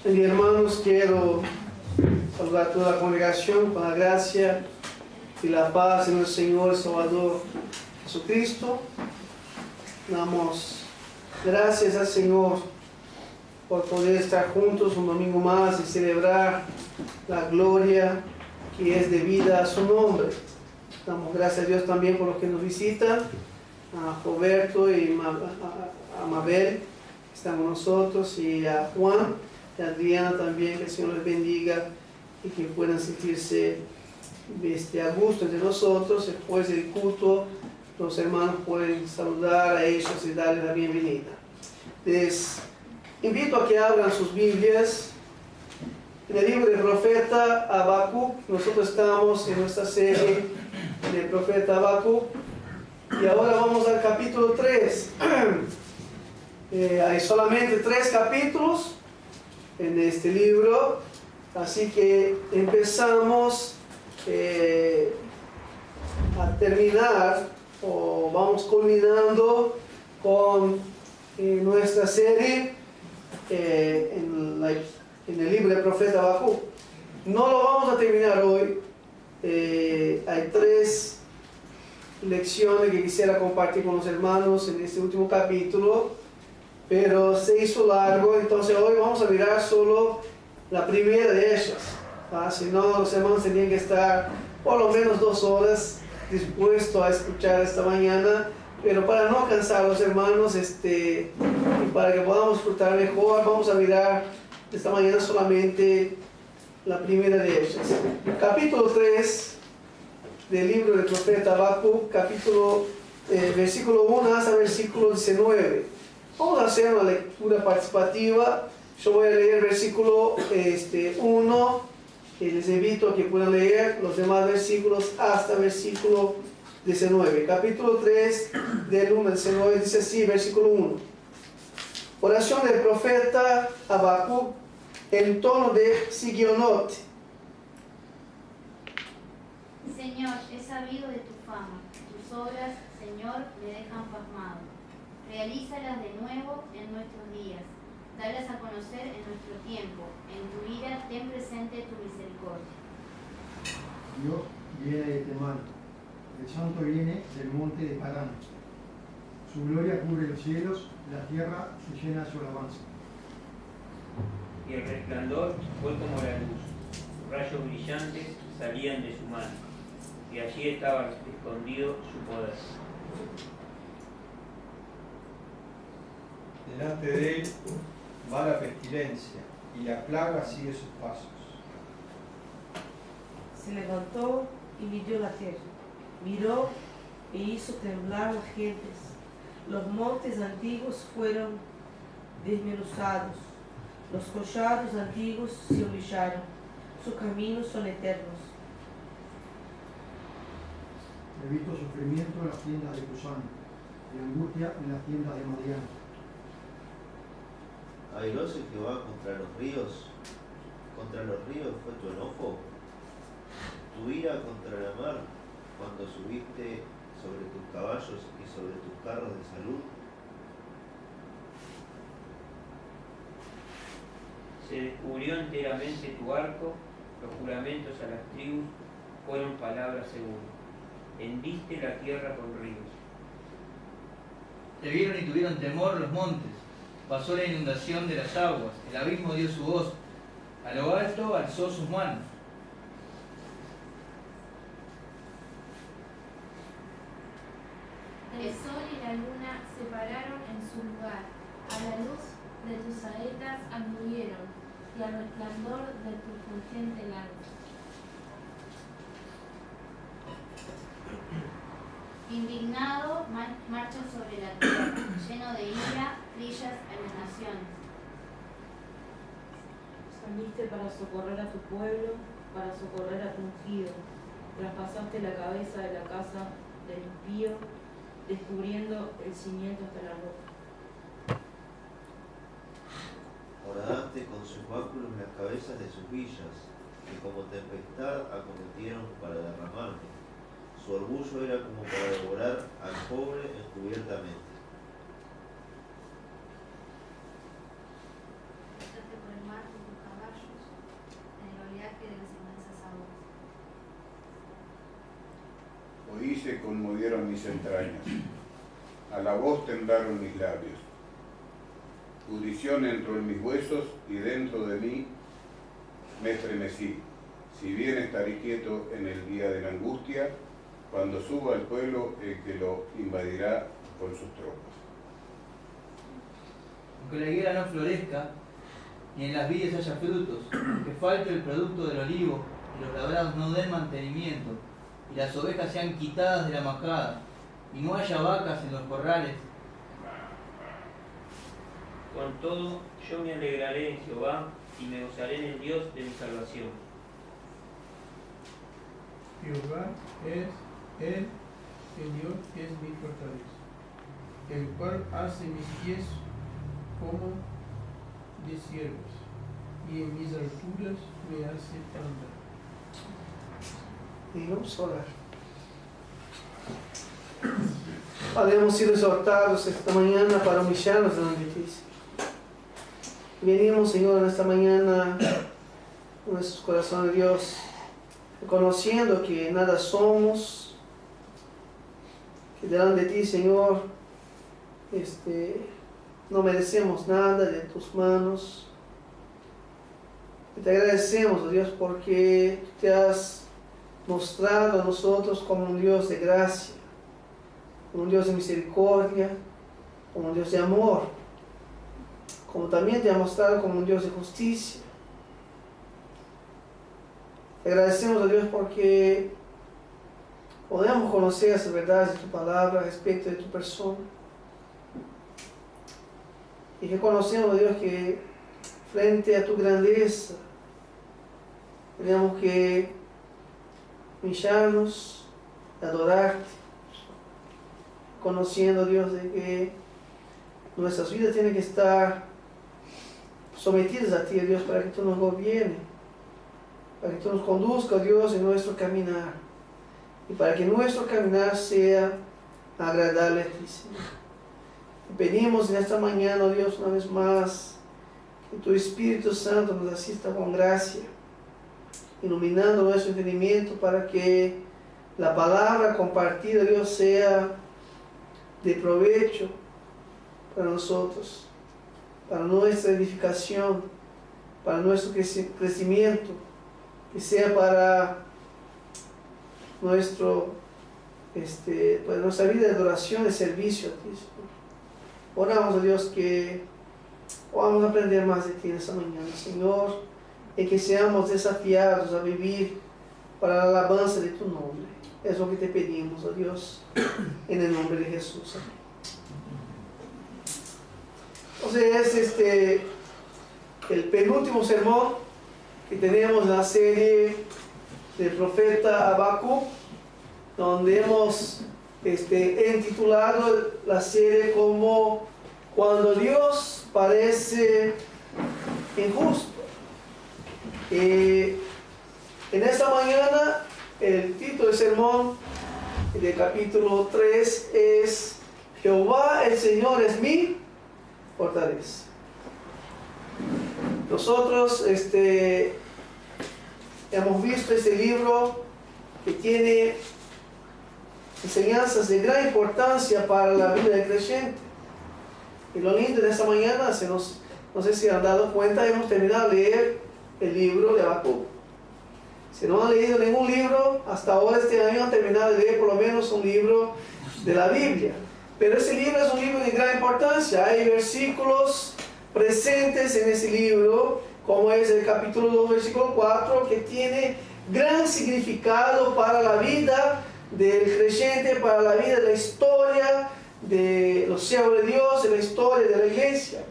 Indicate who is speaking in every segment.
Speaker 1: Y hermanos, quiero saludar a toda la congregación con la gracia y la paz en el Señor Salvador Jesucristo. Damos gracias al Señor por poder estar juntos un domingo más y celebrar la gloria que es debida a su nombre. Damos gracias a Dios también por los que nos visitan, a Roberto y a Mabel, que están con nosotros, y a Juan y a Adriana también, que el Señor les bendiga y que puedan sentirse a gusto entre nosotros. Después del culto, los hermanos pueden saludar a ellos y darles la bienvenida. Les invito a que abran sus Biblias en el libro del profeta Habacuc. Nosotros estamos en nuestra serie del profeta Habacuc y ahora vamos al capítulo 3. Hay solamente 3 capítulos en este libro, así que empezamos a terminar, o vamos culminando con nuestra serie en el libro del profeta Habacuc. No lo vamos a terminar hoy. Hay 3 lecciones que quisiera compartir con los hermanos en este último capítulo, pero se hizo largo, entonces hoy vamos a mirar solo la primera de ellas. Si no, los hermanos tenían que estar por lo menos 2 horas dispuestos a escuchar esta mañana, pero para no cansar a los hermanos y para que podamos disfrutar mejor, vamos a mirar esta mañana solamente la primera de ellas. Capítulo 3 del libro del profeta Habacuc, versículo 1 hasta versículo 19. Vamos a hacer una lectura participativa. Yo voy a leer versículo 1. Les invito a que puedan leer los demás versículos hasta versículo 19. Capítulo 3 del 1 al 19 dice así, versículo 1. Oración del profeta Habacuc en tono de Sigionot.
Speaker 2: Señor, he sabido de tu fama. Tus obras, Señor, me dejan pasmado. Realízalas de nuevo en nuestros días. Dalas a conocer en nuestro tiempo. En tu ira ten presente tu misericordia.
Speaker 3: Dios viene de Temán. El santo viene del monte de Parán. Su gloria cubre los cielos, la tierra se llena de su alabanza.
Speaker 4: Y el resplandor fue como la luz. Rayos brillantes salían de su mano. Y allí estaba escondido su poder.
Speaker 5: Delante de él va la pestilencia, y la plaga sigue sus pasos.
Speaker 6: Se levantó y midió la tierra, miró e hizo temblar las gentes. Los montes antiguos fueron desmenuzados, los collados antiguos se humillaron, sus caminos son eternos.
Speaker 3: He visto sufrimiento en las tiendas de Cusán, y angustia en las tiendas de Madián.
Speaker 7: ¿Airóse Jehová contra los ríos fue tu enojo? Tu ira contra la mar, cuando subiste sobre tus caballos y sobre tus carros de salud.
Speaker 4: Se descubrió enteramente tu arco, los juramentos a las tribus fueron palabras seguras. Hendiste la tierra con ríos.
Speaker 8: Te vieron y tuvieron temor los montes. Pasó la inundación de las aguas, el abismo dio su voz, a lo alto alzó sus manos.
Speaker 9: El sol y la luna se pararon en su lugar, a la luz de tus saetas anduvieron, y al resplandor de tu fulgente lanza.
Speaker 2: Indignado, marcha sobre la tierra, lleno de ira, trillas a las naciones.
Speaker 6: Saliste para socorrer a tu pueblo, para socorrer a tu ungido. Traspasaste la cabeza de la casa del impío, descubriendo el cimiento hasta la roca.
Speaker 7: Horadaste con sus báculos las cabezas de sus villas, que como tempestad acometieron para derramarte. Su orgullo era como para devorar al pobre encubiertamente.
Speaker 2: Pasaste por el mar con tu
Speaker 10: respondieron mis entrañas. A la voz temblaron mis labios. Pudrición entró en mis huesos y dentro de mí me estremecí. Si bien estaré quieto en el día de la angustia, cuando suba al pueblo el que lo invadirá con sus tropas.
Speaker 8: Aunque la higuera no florezca, ni en las vides haya frutos, que falte el producto del olivo, y los labrados no den mantenimiento, y las ovejas sean quitadas de la majada, y no haya vacas en los corrales.
Speaker 4: Con todo, yo me alegraré en Jehová y me gozaré en el Dios de mi salvación.
Speaker 11: Jehová es el Señor, es mi fortaleza, el cual hace mis pies como de ciervos, y en mis alturas me hace andar.
Speaker 1: Y vamos a orar. Padre, hemos sido exhortados esta mañana para humillarnos delante de ti. Venimos, Señor, en esta mañana, en nuestros corazones, Dios, reconociendo que nada somos, que delante de ti, Señor, no merecemos nada de tus manos. Y te agradecemos, oh Dios, porque te has mostrado a nosotros como un Dios de gracia, como un Dios de misericordia, como un Dios de amor, como también te has mostrado como un Dios de justicia. Te agradecemos a Dios porque podemos conocer esas verdades de tu palabra respecto de tu persona. Y reconocemos, Dios, que frente a tu grandeza tenemos que humillarnos, adorarte, conociendo, Dios, de que nuestras vidas tienen que estar sometidas a ti, Dios, para que tú nos gobiernes, para que tú nos conduzcas, Dios, en nuestro caminar, y para que nuestro caminar sea agradable a ti, Señor. Te pedimos en esta mañana, Dios, una vez más, que tu Espíritu Santo nos asista con gracia, iluminando nuestro entendimiento para que la palabra compartida, Dios, sea de provecho para nosotros, para nuestra edificación, para nuestro crecimiento, que sea para nuestra vida de adoración y servicio a ti, Señor. Oramos a Dios que podamos aprender más de ti en esta mañana, Señor, y que seamos desafiados a vivir para la alabanza de tu nombre. Es lo que te pedimos, oh Dios, en el nombre de Jesús. Entonces es el penúltimo sermón que tenemos en la serie del profeta Habacuc, donde hemos intitulado la serie como Cuando Dios parece injusto. En esta mañana el título del sermón del capítulo 3 es Jehová el Señor es mi fortaleza. Nosotros hemos visto este libro que tiene enseñanzas de gran importancia para la vida del creyente. Y lo lindo de esta mañana, no sé si han dado cuenta, hemos terminado de leer el libro de Habacuc. Si no han leído ningún libro, hasta ahora este año han terminado de leer por lo menos un libro de la Biblia. Pero ese libro es un libro de gran importancia. Hay versículos presentes en ese libro, como es el capítulo 2, versículo 4, que tiene gran significado para la vida del creyente, para la vida de la historia de los siervos de Dios, de la historia de la iglesia.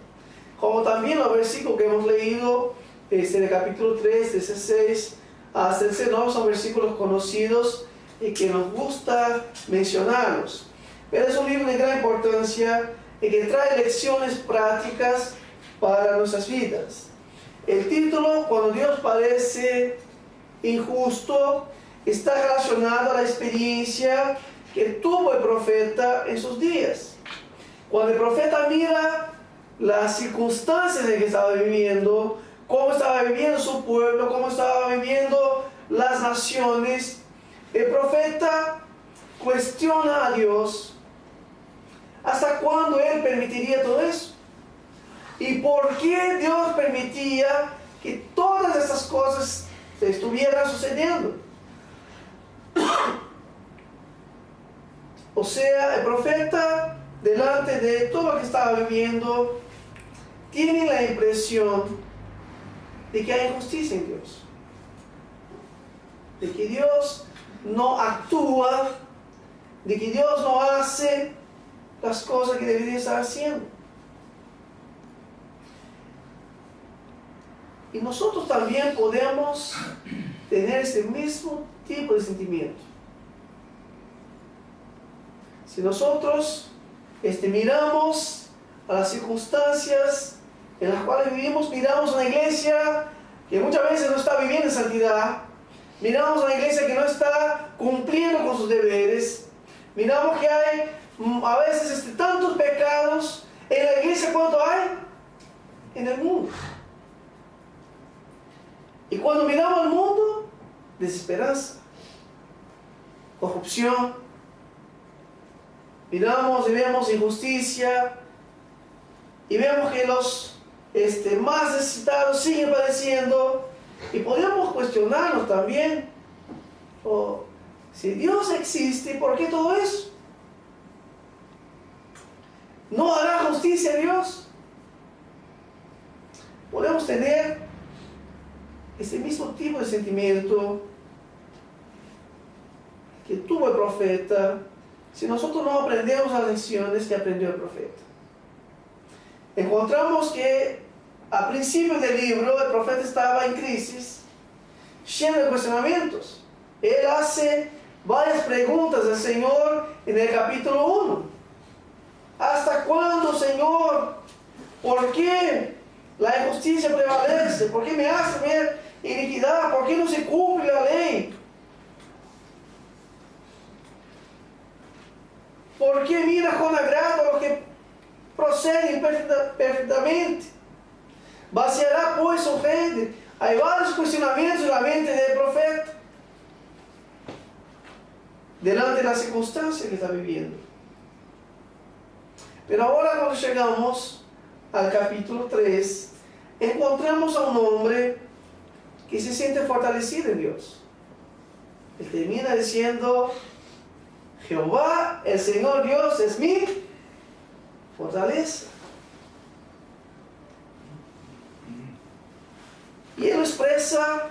Speaker 1: Como también los versículos que hemos leído en el capítulo 3, 16 hasta el 19, son versículos conocidos y que nos gusta mencionarlos. Pero es un libro de gran importancia y que trae lecciones prácticas para nuestras vidas. El título, Cuando Dios parece injusto, está relacionado a la experiencia que tuvo el profeta en sus días. Cuando el profeta mira las circunstancias en que estaba viviendo, cómo estaba viviendo su pueblo, cómo estaba viviendo las naciones, el profeta cuestiona a Dios, ¿hasta cuándo Él permitiría todo eso? ¿Y por qué Dios permitía que todas estas cosas estuvieran sucediendo? O sea, el profeta, delante de todo lo que estaba viviendo, tiene la impresión de que hay injusticia en Dios, de que Dios no actúa, de que Dios no hace las cosas que debería estar haciendo. Y nosotros también podemos tener ese mismo tipo de sentimiento. Si nosotros miramos a las circunstancias en las cuales vivimos, miramos una iglesia que muchas veces no está viviendo en santidad, miramos una iglesia que no está cumpliendo con sus deberes, miramos que hay a veces tantos pecados en la iglesia cuanto hay en el mundo. Y cuando miramos al mundo, desesperanza, corrupción, miramos y vemos injusticia, y vemos que los más necesitados siguen padeciendo, y podemos cuestionarnos también, si Dios existe, ¿por qué todo eso? ¿No hará justicia a Dios? Podemos tener ese mismo tipo de sentimiento que tuvo el profeta si nosotros no aprendemos las lecciones que aprendió el profeta. Encontramos que al principio del libro el profeta estaba en crisis, lleno de cuestionamientos. Él hace varias preguntas al Señor en el capítulo 1. ¿Hasta cuándo, Señor? ¿Por qué la injusticia prevalece? ¿Por qué me hace ver iniquidad? ¿Por qué no se cumple la ley? ¿Por qué mira con agrado a los que proceden perfectamente? ¿Vaciará pues su gente? Hay varios cuestionamientos en la mente del profeta delante de las circunstancias que está viviendo. Pero ahora, cuando llegamos al capítulo 3, encontramos a un hombre que se siente fortalecido en Dios. Él termina diciendo: Jehová, el Señor Dios, es mi fortaleza. Y él expresa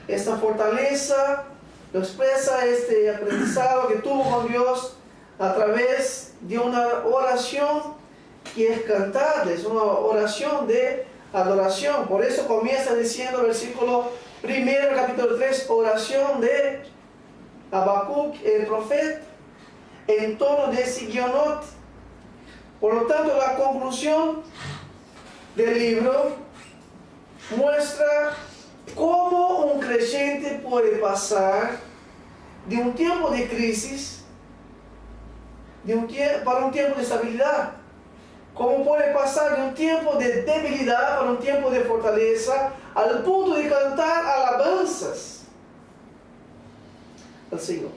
Speaker 1: esta fortaleza, lo expresa este aprendizaje que tuvo con Dios a través de una oración que es cantada, es una oración de adoración. Por eso comienza diciendo el versículo 1, capítulo 3, oración de Habacuc, el profeta, en tono de sigionote. Por lo tanto, la conclusión del libro muestra cómo un creyente puede pasar de un tiempo de crisis para un tiempo de estabilidad. Cómo puede pasar de un tiempo de debilidad para un tiempo de fortaleza, al punto de cantar alabanzas al Señor.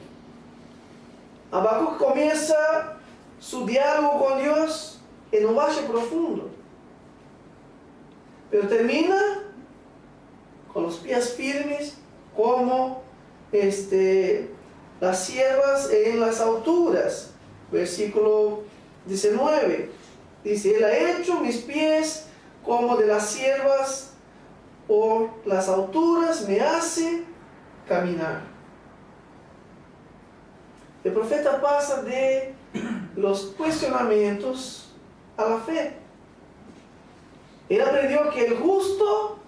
Speaker 1: Habacuc comienza su diálogo con Dios en un valle profundo, pero termina con los pies firmes como las siervas en las alturas. Versículo 19 dice: Él ha hecho mis pies como de las siervas, por las alturas me hace caminar. El profeta pasa de los cuestionamientos a la fe. Él aprendió que el justo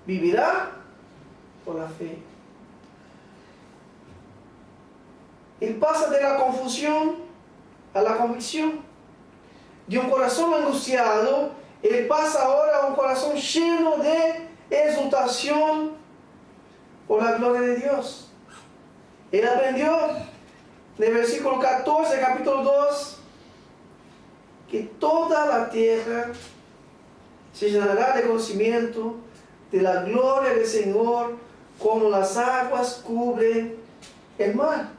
Speaker 1: vivirá por la fe. Él pasa de la confusión a la convicción. De un corazón angustiado, él pasa ahora a un corazón lleno de exultación por la gloria de Dios. Él aprendió en el versículo 14, capítulo 2, que toda la tierra se llenará de conocimiento de la gloria del Señor, como las aguas cubren el mar.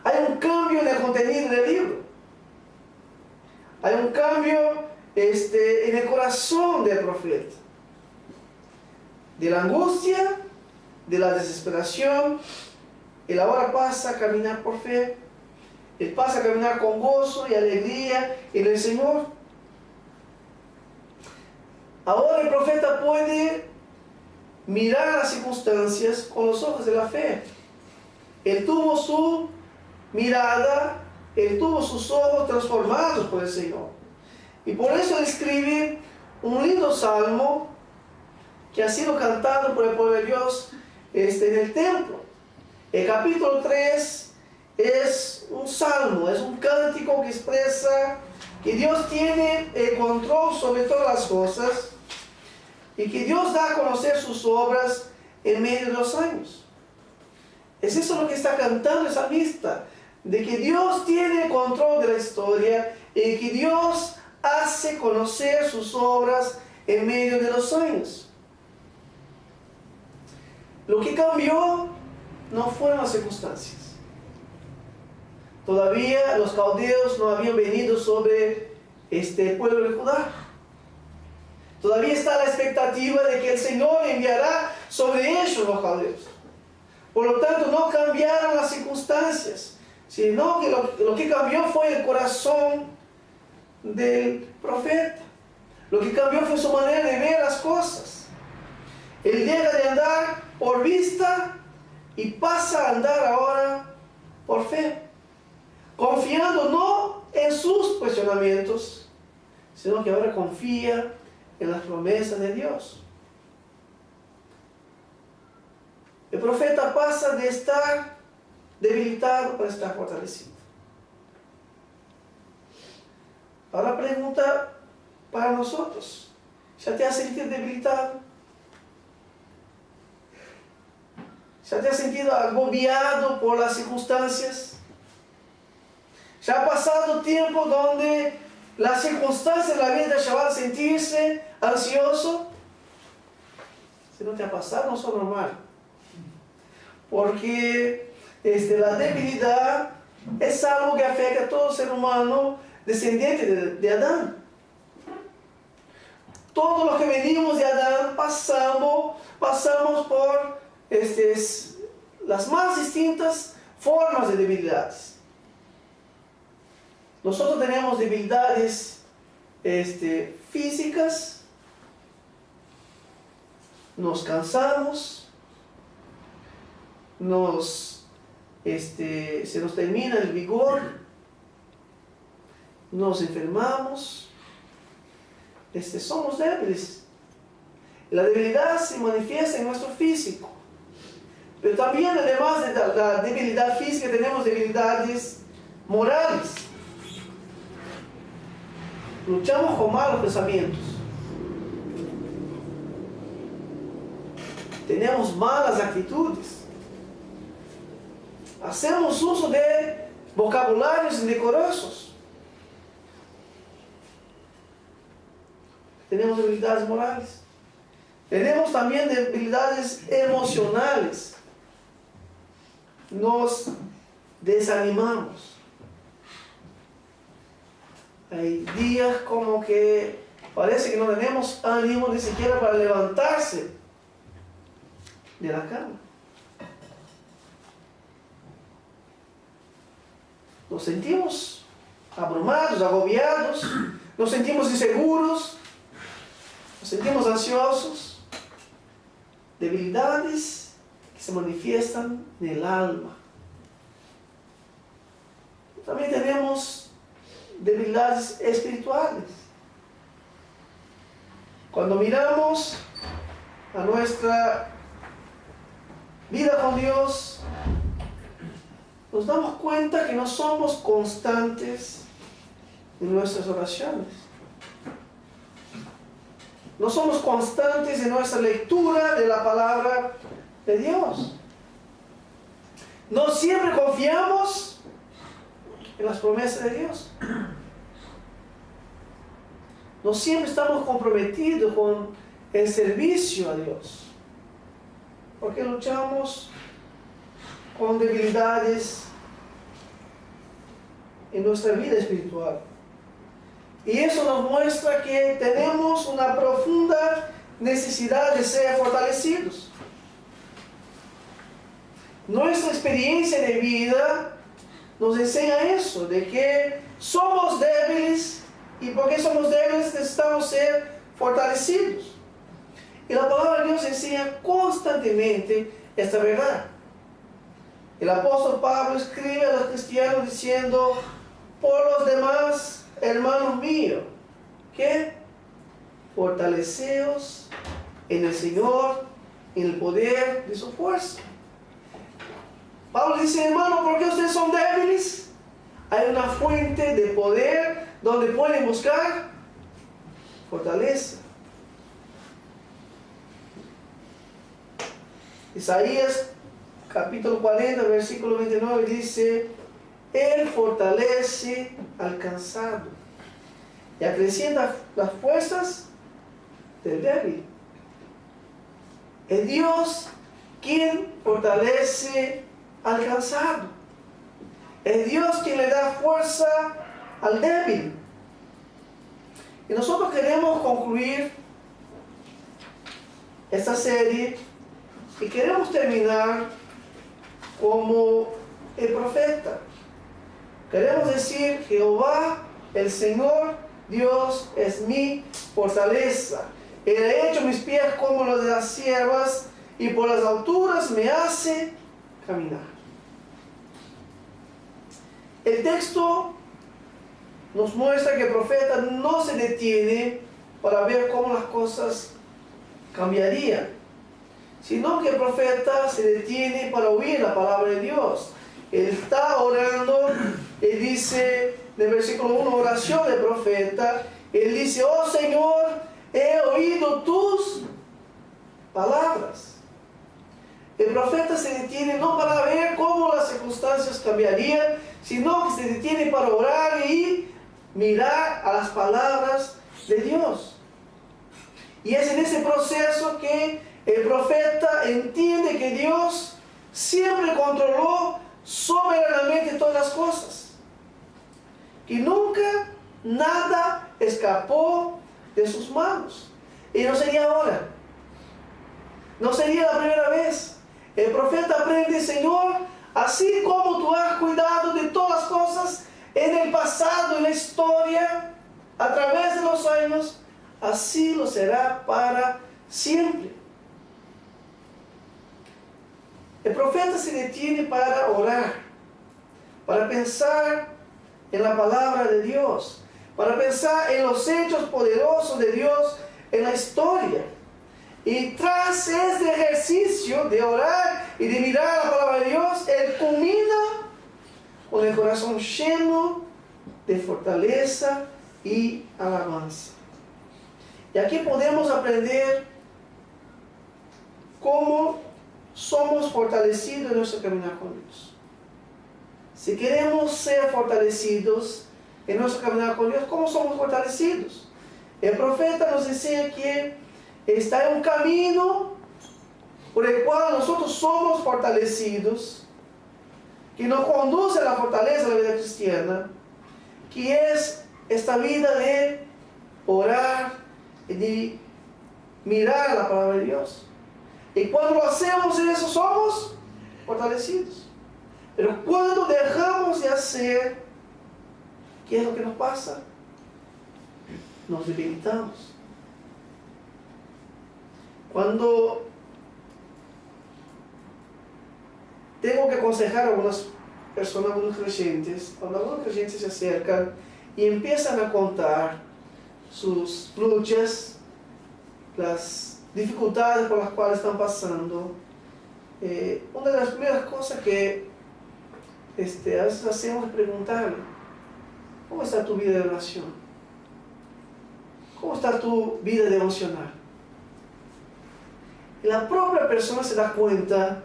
Speaker 1: Hay un cambio en el contenido del libro. Hay un cambio en el corazón del profeta. De la angustia, de la desesperación, él ahora pasa a caminar por fe. Él pasa a caminar con gozo y alegría en el Señor. Ahora el profeta puede mirar las circunstancias con los ojos de la fe. Él tuvo su mirada, él tuvo sus ojos transformados por el Señor. Y por eso él escribe un lindo salmo que ha sido cantado por el pueblo de Dios en el templo. El capítulo 3 es un salmo, es un cántico que expresa que Dios tiene el control sobre todas las cosas y que Dios da a conocer sus obras en medio de los años. Es eso lo que está cantando el salmista, de que Dios tiene el control de la historia y que Dios hace conocer sus obras en medio de los años. Lo que cambió no fueron las circunstancias. Todavía los caldeos no habían venido sobre este pueblo de Judá. Todavía está la expectativa de que el Señor enviará sobre ellos los caldeos. Por lo tanto, no cambiaron las circunstancias, sino que lo que cambió fue el corazón del profeta. Lo que cambió fue su manera de ver las cosas. Él deja de andar por vista y pasa a andar ahora por fe, confiando no en sus cuestionamientos, sino que ahora confía en las promesas de Dios. El profeta pasa de estar debilitado para estar fortalecido. Ahora pregunta para nosotros: ¿ya te has sentido debilitado? ¿Ya te has sentido agobiado por las circunstancias? ¿Ya ha pasado tiempo donde las circunstancias de la vida te llevan a sentirse ansioso? Si no te ha pasado, no es normal. Porque la debilidad es algo que afecta a todo ser humano descendiente de Adán. Todos los que venimos de Adán pasamos por las más distintas formas de debilidades. Nosotros tenemos debilidades físicas, nos cansamos, se nos termina el vigor, nos enfermamos, somos débiles. La debilidad se manifiesta en nuestro físico, pero también además de la debilidad física tenemos debilidades morales. Luchamos con malos pensamientos. Tenemos malas actitudes. Hacemos uso de vocabularios indecorosos. Tenemos debilidades morales. Tenemos también debilidades emocionales. Nos desanimamos. Hay días como que parece que no tenemos ánimo ni siquiera para levantarse de la cama. Nos sentimos abrumados, agobiados, nos sentimos inseguros, nos sentimos ansiosos. Debilidades que se manifiestan en el alma. También tenemos debilidades espirituales. Cuando miramos a nuestra vida con Dios, nos damos cuenta que no somos constantes en nuestras oraciones. No somos constantes en nuestra lectura de la palabra de Dios. No siempre confiamos en las promesas de Dios. No siempre estamos comprometidos con el servicio a Dios. Porque luchamos con debilidades en nuestra vida espiritual. Y eso nos muestra que tenemos una profunda necesidad de ser fortalecidos. Nuestra experiencia de vida nos enseña eso, de que somos débiles y porque somos débiles necesitamos ser fortalecidos. Y la palabra de Dios enseña constantemente esta verdad. El apóstol Pablo escribe a los cristianos diciendo: por los demás, hermanos míos, que fortaleceos en el Señor, en el poder de su fuerza. Pablo dice: hermano, ¿por qué ustedes son débiles? Hay una fuente de poder donde pueden buscar fortaleza. Isaías capítulo 40, versículo 29 dice: Él fortalece al cansado y acrecienta las fuerzas del débil. Es Dios quien fortalece al cansado. Es Dios quien le da fuerza al débil. Y nosotros queremos concluir esta serie y queremos terminar como el profeta. Queremos decir: Jehová, el Señor, Dios es mi fortaleza. Él ha hecho mis pies como los de las ciervas y por las alturas me hace caminar. El texto nos muestra que el profeta no se detiene para ver cómo las cosas cambiarían, sino que el profeta se detiene para oír la palabra de Dios. Él está orando, él dice en el versículo 1, oración del profeta, él dice: oh Señor, he oído tus palabras. El profeta se detiene no para ver cómo las circunstancias cambiarían, sino que se detiene para orar y mirar a las palabras de Dios. Y es en ese proceso que el profeta entiende que Dios siempre controló soberanamente todas las cosas, que nunca nada escapó de sus manos. Y no sería ahora, no sería la primera vez. El profeta aprende: Señor, así como tú has cuidado de todas las cosas en el pasado, en la historia, a través de los años, así lo será para siempre. El profeta se detiene para orar, para pensar en la palabra de Dios, para pensar en los hechos poderosos de Dios en la historia. Y tras este ejercicio de orar y de mirar la palabra de Dios, él culmina con el corazón lleno de fortaleza y alabanza. Y aquí podemos aprender cómo somos fortalecidos en nuestro caminar con Dios. Si queremos ser fortalecidos en nuestro caminar con Dios, ¿cómo somos fortalecidos? El profeta nos enseña que está en un camino por el cual nosotros somos fortalecidos, que nos conduce a la fortaleza de la vida cristiana, que es esta vida de orar y de mirar la palabra de Dios. Y cuando lo hacemos eso, somos fortalecidos. Pero cuando dejamos de hacer, ¿qué es lo que nos pasa? Nos debilitamos. Cuando tengo que aconsejar a algunas personas, algunos creyentes, cuando algunos creyentes se acercan y empiezan a contar sus luchas, las dificultades por las cuales están pasando, una de las primeras cosas que a veces hacemos es preguntarle: ¿cómo está tu vida de oración? ¿Cómo está tu vida devocional? Y la propia persona se da cuenta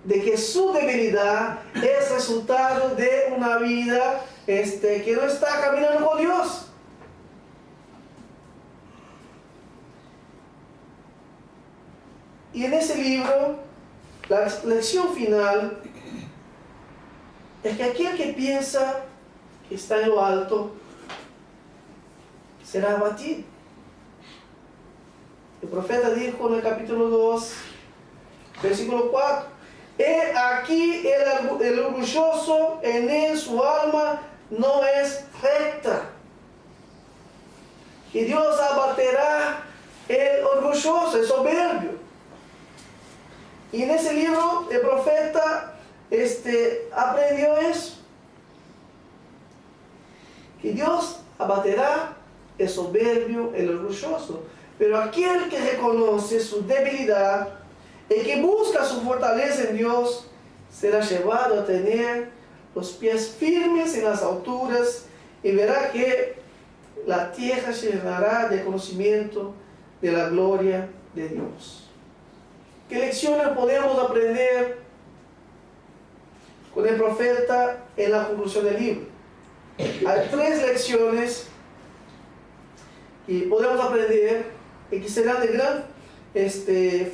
Speaker 1: de que su debilidad es resultado de una vida que no está caminando con Dios. Y en ese libro, la lección final es que aquel que piensa que está en lo alto será abatido. El profeta dijo en el capítulo 2, versículo 4, he aquí el orgulloso, en él su alma no es recta, que Dios abaterá el orgulloso, el soberbio. Y en ese libro el profeta aprendió eso, que Dios abaterá el soberbio, el orgulloso, pero aquel que reconoce su debilidad, el que busca su fortaleza en Dios, será llevado a tener los pies firmes en las alturas y verá que la tierra se llenará de conocimiento de la gloria de Dios. ¿Qué lecciones podemos aprender con el profeta en la conclusión del libro? Hay 3 lecciones que podemos aprender y que serán de gran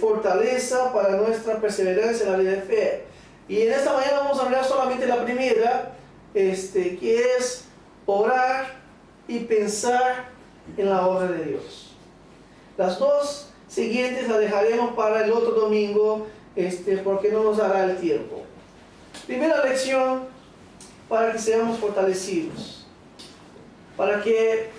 Speaker 1: fortaleza para nuestra perseverancia en la vida de fe. Y en esta mañana vamos a hablar solamente la primera, que es orar y pensar en la obra de Dios. Las 2 siguientes las dejaremos para el otro domingo, porque no nos dará el tiempo. Primera lección, para que seamos fortalecidos, para que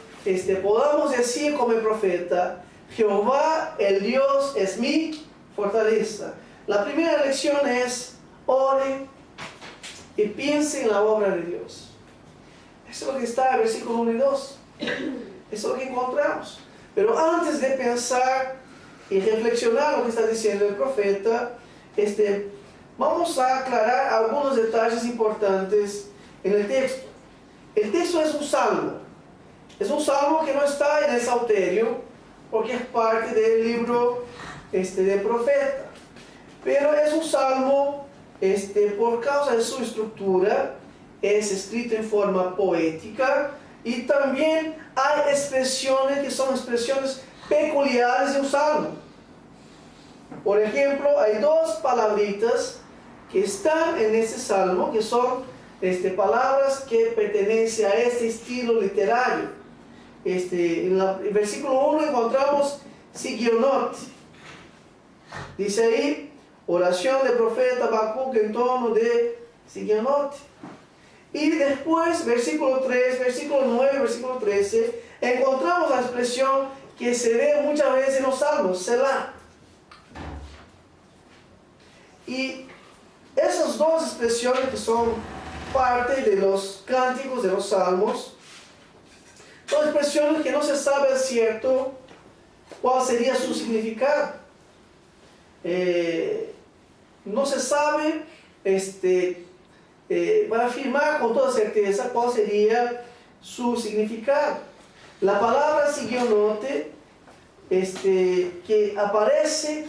Speaker 1: podamos decir como el profeta, Jehová el Dios es mi fortaleza. La primera lección es, ore y piense en la obra de Dios. Eso es lo que está en el versículo 1 y 2. Eso es lo que encontramos. Pero antes de pensar y reflexionar lo que está diciendo el profeta, vamos a aclarar algunos detalles importantes en el texto. El texto es un salmo. Es un salmo que no está en el Salterio, porque es parte del libro del profeta. Pero es un salmo, por causa de su estructura, es escrito en forma poética, y también hay expresiones que son expresiones peculiares de un salmo. Por ejemplo, hay 2 palabritas que están en este salmo, que son palabras que pertenecen a este estilo literario. En el versículo 1 encontramos Sigionot. Dice ahí, oración del profeta Habacuc en tono de Sigionot. Y después, versículo 3, versículo 9, versículo 13, encontramos la expresión que se ve muchas veces en los salmos, Selah. Y esas 2 expresiones que son parte de los cánticos de los salmos, son expresiones que no se sabe al cierto cuál sería su significado. No se sabe para afirmar con toda certeza cuál sería su significado. La palabra sigionote, que aparece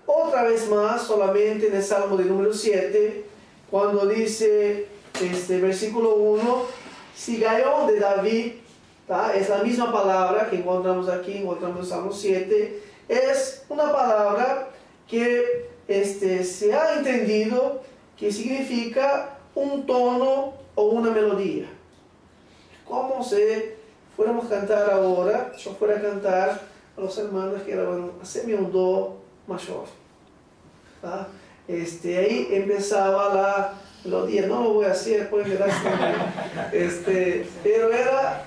Speaker 1: otra vez más solamente en el Salmo de número 7, cuando dice, versículo 1, Sigaión de David, es la misma palabra que encontramos aquí, encontramos en el Salmo 7, es una palabra que se ha entendido que significa un tono o una melodía. Como si fuéramos a cantar ahora, yo fuera a cantar a los hermanos que van a hacerme un do mayor. Ahí empezaba la melodía, no lo voy a hacer, pueden ver pero era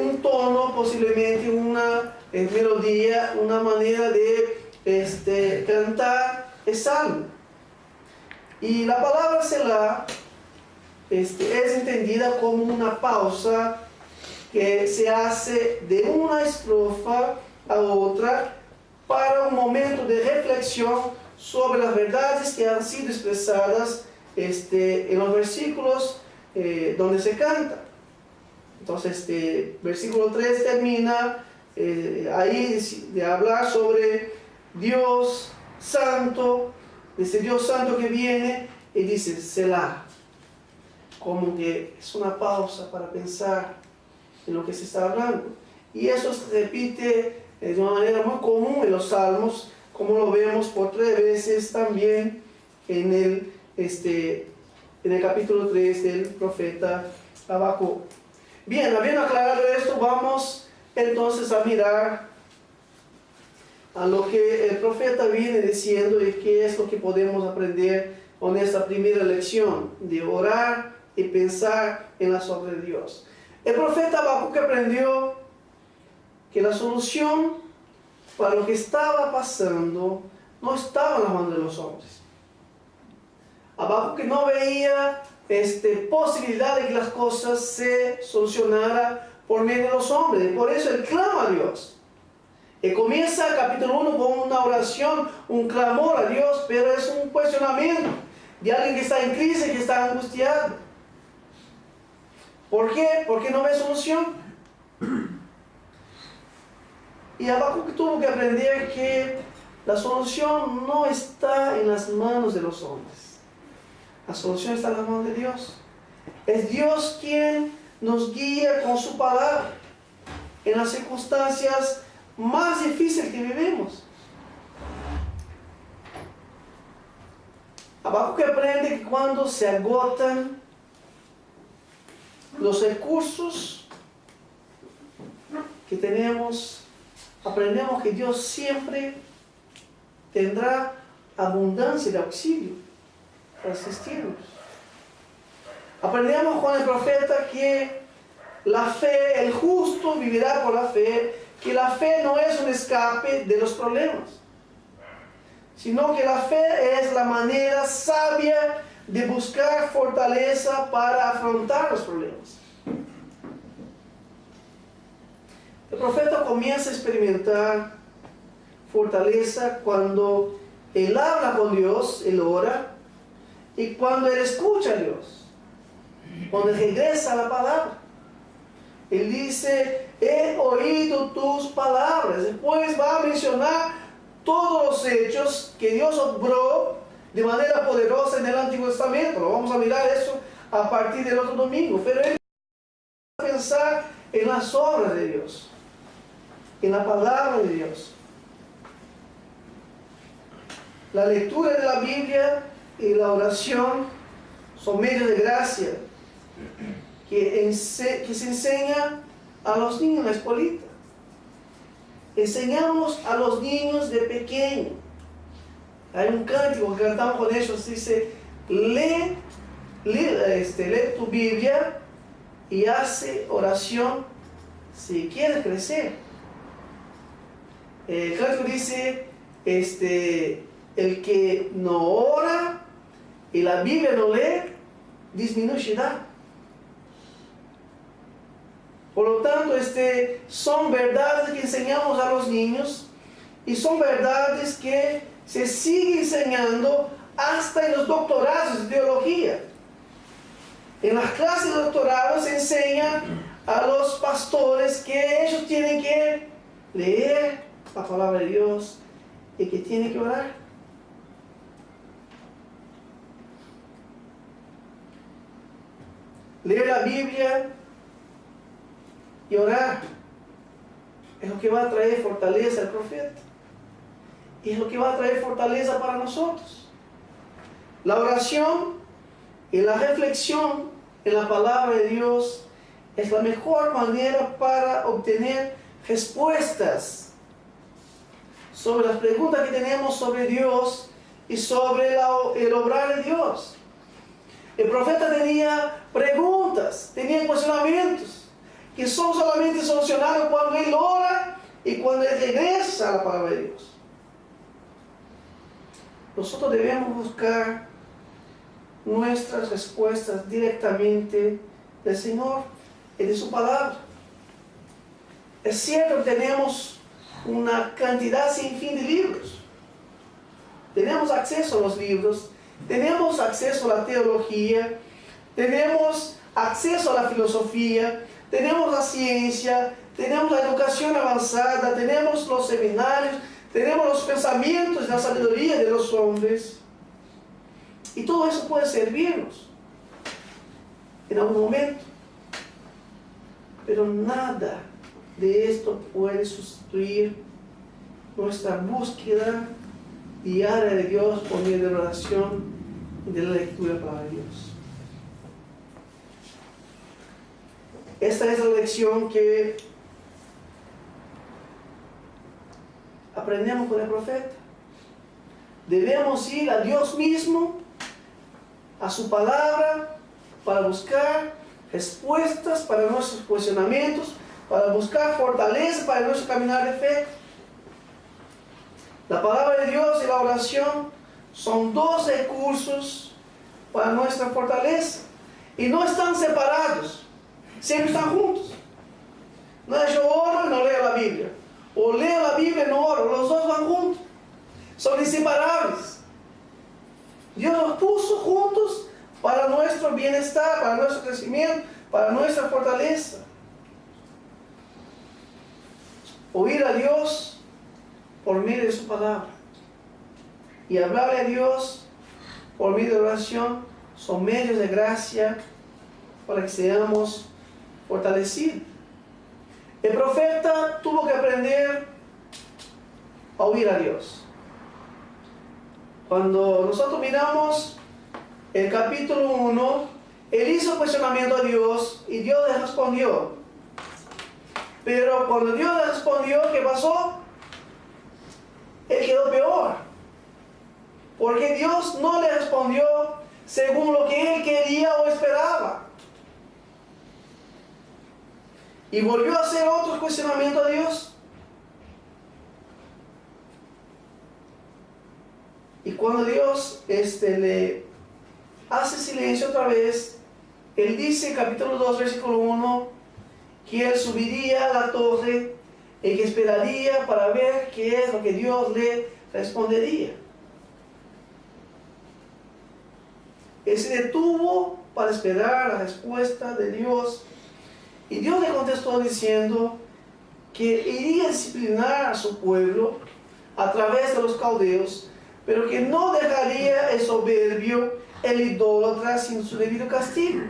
Speaker 1: un tono, posiblemente una melodía, una manera de cantar el salmo. Y la palabra Selah es entendida como una pausa que se hace de una estrofa a otra para un momento de reflexión sobre las verdades que han sido expresadas en los versículos donde se canta. Entonces, versículo 3 termina ahí de hablar sobre Dios Santo, ese Dios Santo que viene, y dice Selah, como que es una pausa para pensar en lo que se está hablando. Y eso se repite de una manera muy común en los salmos, como lo vemos por 3 veces también en el capítulo 3 del profeta Habacuc. Bien, habiendo aclarado esto, vamos entonces a mirar a lo que el profeta viene diciendo y qué es lo que podemos aprender con esta primera lección de orar y pensar en la obras de Dios. El profeta Habacuc aprendió que la solución para lo que estaba pasando no estaba en las manos de los hombres. Habacuc no veía posibilidad de que las cosas se solucionaran por medio de los hombres. Por eso él clama a Dios. Y comienza el capítulo 1 con una oración, un clamor a Dios, pero es un cuestionamiento de alguien que está en crisis, que está angustiado. ¿Por qué? Porque no ve solución. Y Habacuc tuvo que aprender que la solución no está en las manos de los hombres. La solución está en las manos de Dios. Es Dios quien nos guía con su palabra en las circunstancias más difíciles que vivimos. Habacuc aprende que cuando se agotan los recursos que tenemos, aprendemos que Dios siempre tendrá abundancia de auxilio para asistirnos. Aprendemos con el profeta que la fe, el justo vivirá por la fe, que la fe no es un escape de los problemas, sino que la fe es la manera sabia de buscar fortaleza para afrontar los problemas. El profeta comienza a experimentar fortaleza cuando él habla con Dios, él ora, y cuando él escucha a Dios, cuando él regresa a la palabra. Él dice, he oído tus palabras. Después va a mencionar todos los hechos que Dios obró de manera poderosa en el Antiguo Testamento. Lo vamos a mirar eso a partir del otro domingo. Pero él va a pensar en las obras de Dios, en la palabra de Dios. La lectura de la Biblia y la oración son medios de gracia que se enseña a los niños en la escuelita. Enseñamos a los niños de pequeño. Hay un cántico que cantamos con ellos, dice, lee tu Biblia y hace oración si quieres crecer. El cántico dice, el que no ora y la Biblia no lee, disminuirá. Por lo tanto, son verdades que enseñamos a los niños y son verdades que se siguen enseñando hasta en los doctorados de teología. En las clases de doctorado se enseña a los pastores que ellos tienen que leer la palabra de Dios y que tienen que orar. Leer la Biblia y orar es lo que va a traer fortaleza al profeta y es lo que va a traer fortaleza para nosotros. La oración y la reflexión en la palabra de Dios es la mejor manera para obtener respuestas sobre las preguntas que tenemos sobre Dios y sobre el obrar de Dios. El profeta tenía preguntas, tenía cuestionamientos que son solamente solucionados cuando él ora y cuando él regresa a la palabra de Dios. Nosotros debemos buscar nuestras respuestas directamente del Señor y de su palabra. Es cierto que tenemos una cantidad sin fin de libros. Tenemos acceso a los libros, tenemos acceso a la teología, tenemos acceso a la filosofía, tenemos la ciencia, tenemos la educación avanzada, tenemos los seminarios, tenemos los pensamientos y la sabiduría de los hombres. Y todo eso puede servirnos en algún momento. Pero nada de esto puede sustituir nuestra búsqueda diaria de Dios por medio de la oración y de la lectura de la palabra de Dios. esta es la lección que aprendemos con el profeta. Debemos ir a Dios mismo, a su palabra, para buscar respuestas para nuestros cuestionamientos, para buscar fortaleza para nuestro caminar de fe. La palabra de Dios y la oración son dos recursos para nuestra fortaleza y no están separados, siempre están juntos. No es yo oro y no leo la Biblia, o leo la Biblia y no oro, los dos van juntos, son inseparables. Dios los puso juntos para nuestro bienestar, para nuestro crecimiento, para nuestra fortaleza. Oír a Dios por medio de su palabra y hablarle a Dios por medio de oración son medios de gracia para que seamos fortalecidos. El profeta tuvo que aprender a oír a Dios. Cuando nosotros miramos el capítulo 1, él hizo cuestionamiento a Dios y Dios le respondió. Pero cuando Dios le respondió, ¿qué pasó? Él quedó peor. Porque Dios no le respondió según lo que él quería o esperaba. Y volvió a hacer otro cuestionamiento a Dios. Y cuando Dios le hace silencio otra vez, él dice en capítulo 2, versículo 1, que él subiría a la torre y que esperaría para ver qué es lo que Dios le respondería. Él se detuvo para esperar la respuesta de Dios y Dios le contestó diciendo que iría a disciplinar a su pueblo a través de los caldeos, pero que no dejaría el soberbio, el idólatra, sin su debido castigo.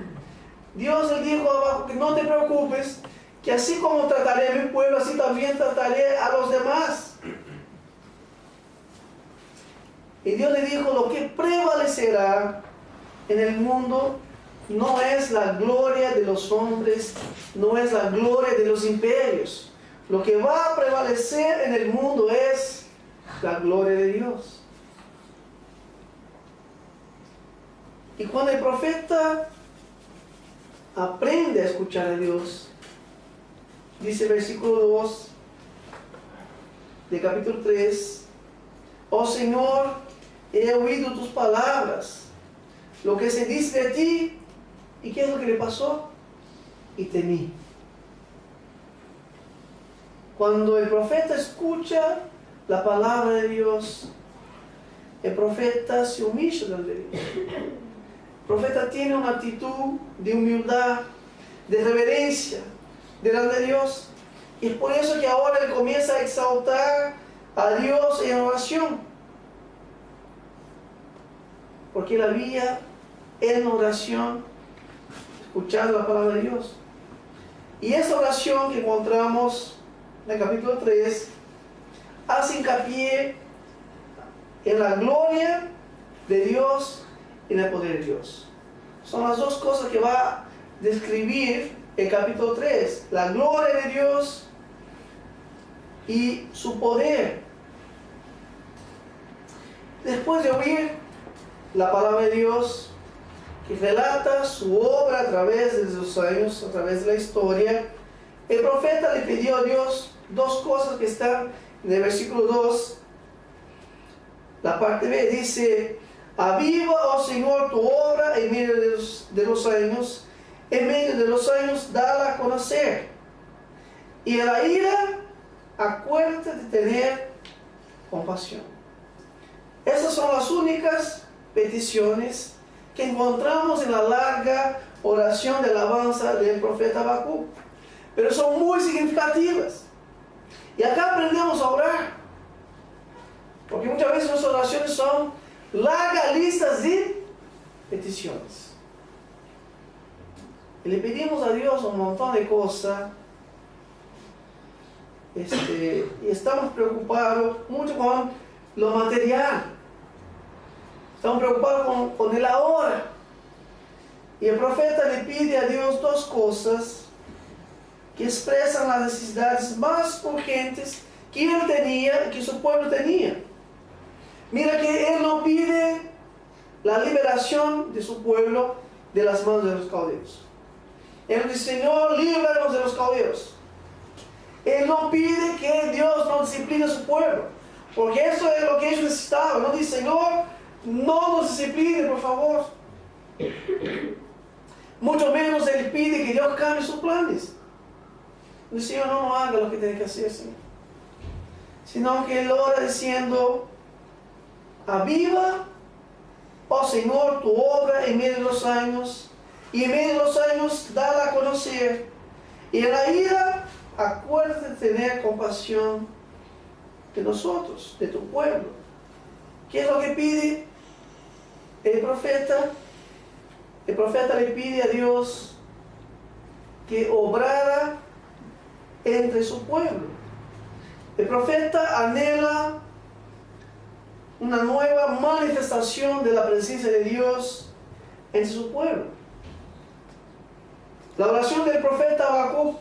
Speaker 1: Dios le dijo abajo que no te preocupes, que así como trataré a mi pueblo, así también trataré a los demás. Y Dios le dijo, lo que prevalecerá en el mundo no es la gloria de los hombres, no es la gloria de los imperios. Lo que va a prevalecer en el mundo es la gloria de Dios. Y cuando el profeta aprende a escuchar a Dios, dice el versículo 2 de capítulo 3, oh Señor, he oído tus palabras, lo que se dice de ti. ¿Y qué es lo que le pasó? Y temí. Cuando el profeta escucha la palabra de Dios, el profeta se humilla delante de Dios. El profeta tiene una actitud de humildad, de reverencia delante de Dios. Y es por eso que ahora él comienza a exaltar a Dios en oración. Porque él había en oración escuchado la palabra de Dios. Y esta oración que encontramos en el capítulo 3 hace hincapié en la gloria de Dios y en el poder de Dios. Son las dos cosas que va a describir el capítulo 3, la gloria de Dios y su poder. Después de oír la palabra de Dios que relata su obra a través de los años, a través de la historia, el profeta le pidió a Dios dos cosas que están en el versículo 2, la parte B, dice: aviva, oh Señor, tu obra en medio de los años, en medio de los años dala a conocer, y en la ira acuérdate de tener compasión. Esas son las únicas peticiones que encontramos en la larga oración de alabanza del profeta Habacuc, pero son muy significativas. Y acá aprendemos a orar, porque muchas veces nuestras oraciones son largas listas de peticiones. Y le pedimos a Dios un montón de cosas, y estamos preocupados mucho con lo material. Estamos preocupados con el ahora. Y el profeta le pide a Dios dos cosas que expresan las necesidades más urgentes que él tenía y que su pueblo tenía. Mira que él no pide la liberación de su pueblo de las manos de los caldeos. Él dice, Señor, líbranos de los caldeos. Él no pide que Dios no discipline a su pueblo, porque eso es lo que ellos necesitaban. No dice, Señor, no nos discipline, por favor. Mucho menos Él pide que Dios cambie sus planes. El Señor no haga lo que tiene que hacer, Señor. Sino que Él ora diciendo, aviva, oh Señor, tu obra en medio de los años, y en medio de los años dala a conocer. Y en la ira, acuérdate de tener compasión de nosotros, de tu pueblo. ¿Qué es lo que pide el profeta? El profeta le pide a Dios que obrara entre su pueblo. El profeta anhela una nueva manifestación de la presencia de Dios en su pueblo. La oración del profeta Habacuc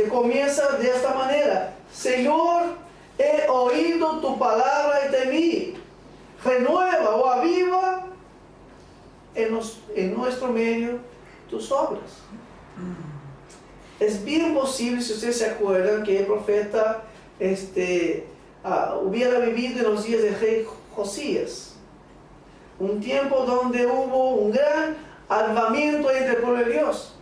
Speaker 1: comienza de esta manera: Señor, he oído tu palabra y temí. Renueva o aviva en nuestro medio tus obras. Es bien posible, si ustedes se acuerdan, que el profeta hubiera vivido en los días del rey Josías, un tiempo donde hubo un gran avivamiento entre el pueblo de Dios,